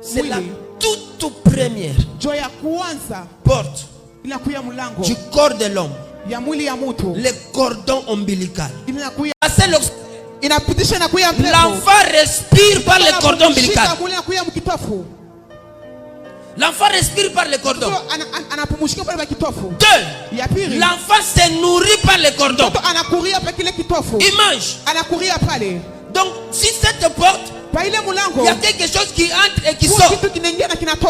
C'est la toute première porte du corps de l'homme. Le cordon ombilical. L'enfant respire par le cordon ombilical. L'enfant respire par le cordon. 2. L'enfant se nourrit par le cordon. Il mange. Donc si cette porte, il y a quelque chose qui entre et qui sort.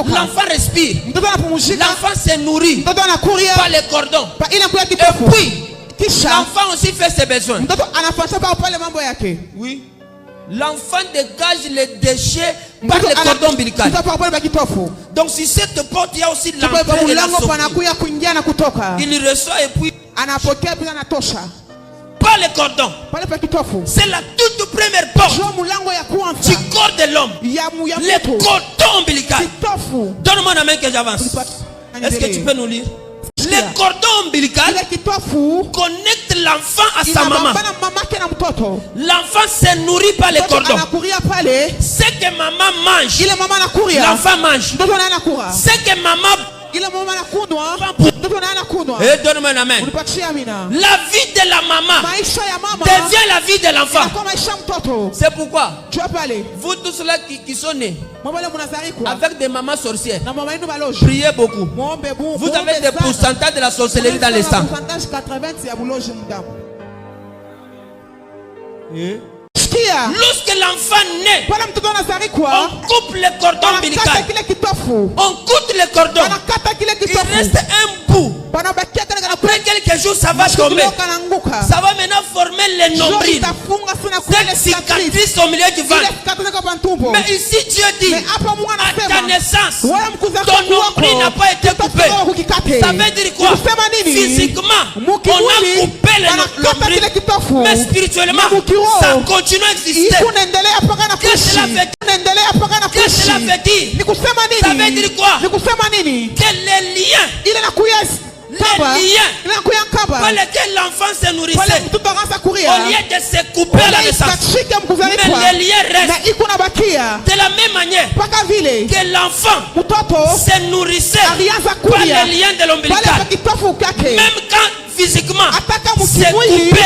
L'enfant respire. L'enfant se nourrit par le cordon. Et puis l'enfant aussi fait ses besoins. Oui. L'enfant dégage les déchets par le cordon ombilical. Donc si cette porte, il y a aussi l'entrée et la sortie. Il reçoit et puis par le cordon. C'est la toute première porte du corps de l'homme. Le cordon ombilical. Donne-moi la main que j'avance. Est-ce que tu peux nous lire? Le cordon ombilical connecte l'enfant à sa maman. L'enfant se nourrit par le cordon. Ce que maman mange, l'enfant mange. Ce que maman donne-moi la main. La vie de la maman devient la vie de l'enfant. C'est pourquoi vous tous là qui sont nés avec des mamans sorcières, priez beaucoup. Vous avez des pourcentages de la sorcellerie dans les sangs. Lorsque l'enfant naît, on coupe le cordon ombilical. On coupe le cordon. Il reste un bout. Après quelques jours, ça va tomber. Ça va maintenant former le nombril. Cette cicatrice au milieu du ventre. Mais ici, Dieu dit, à ta naissance, ton nombril n'a pas été coupé. Ça veut dire quoi? Physiquement, on a coupé le nombril. Mais spirituellement, ça continue à exister. Qu'est-ce que cela veut dire? Ça veut dire quoi? Que les liens par lesquels l'enfant se nourrissait, au lieu de se couper à la naissance, mais les liens restent. De la même manière que l'enfant se nourrissait par les liens de l'ombilical, même quand physiquement c'est coupé,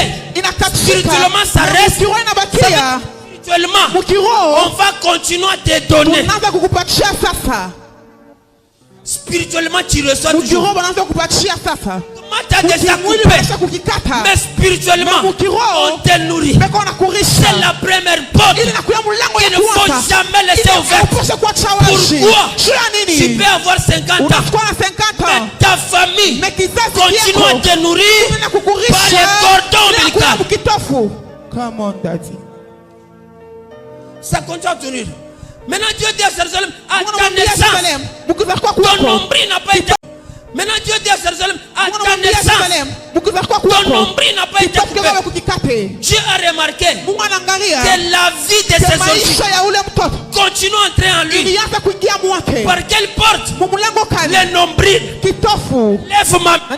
spirituellement ça reste. Spirituellement, on va continuer à te donner. Spirituellement, tu reçois toujours. Comment tu as déjà coupé, mais spirituellement, on te nourrit. C'est la première porte qu'il ne faut jamais laisser ouverte. Pourquoi? Tu peux avoir 50 ans, mais ta famille continue à te nourrir par le cordon ombilical. Come on, daddy. Ça continue à te nourrir. Maintenant Dieu dit à Jérusalem, à ta naissance, ton nombril n'a pas été. Maintenant Dieu dit à Jérusalem, à ta naissance, ton nombril n'a pas été coupé. Dieu a remarqué que la vie de ses enfants continue à entrer en lui. Par quelle porte? Le nombril. Lève ma main.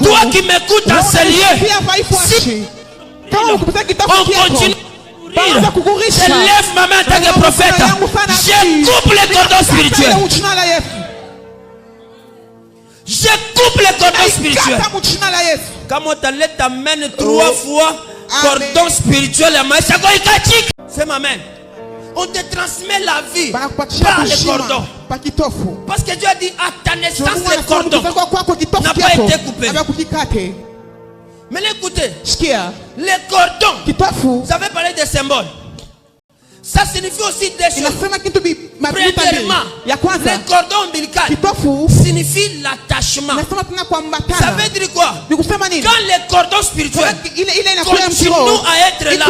Toi qui m'écoutes dans ce lieu, si on continue. Je lève ma main en tant que prophète. Je coupe les cordons spirituels. Je coupe les cordons spirituels. Quand on te lève ta main 3 fois, cordon spirituel, c'est ma main. On te transmet la vie par les cordons. Parce que Dieu a dit à ta naissance, le cordon n'a pas été coupé. Mais écoutez, les cordons, vous avez parlé des symboles. Ça signifie aussi des choses. Premièrement, le cordon ombilical signifie l'attachement. Ça veut dire quoi? Quand les cordons spirituels continuent à être là,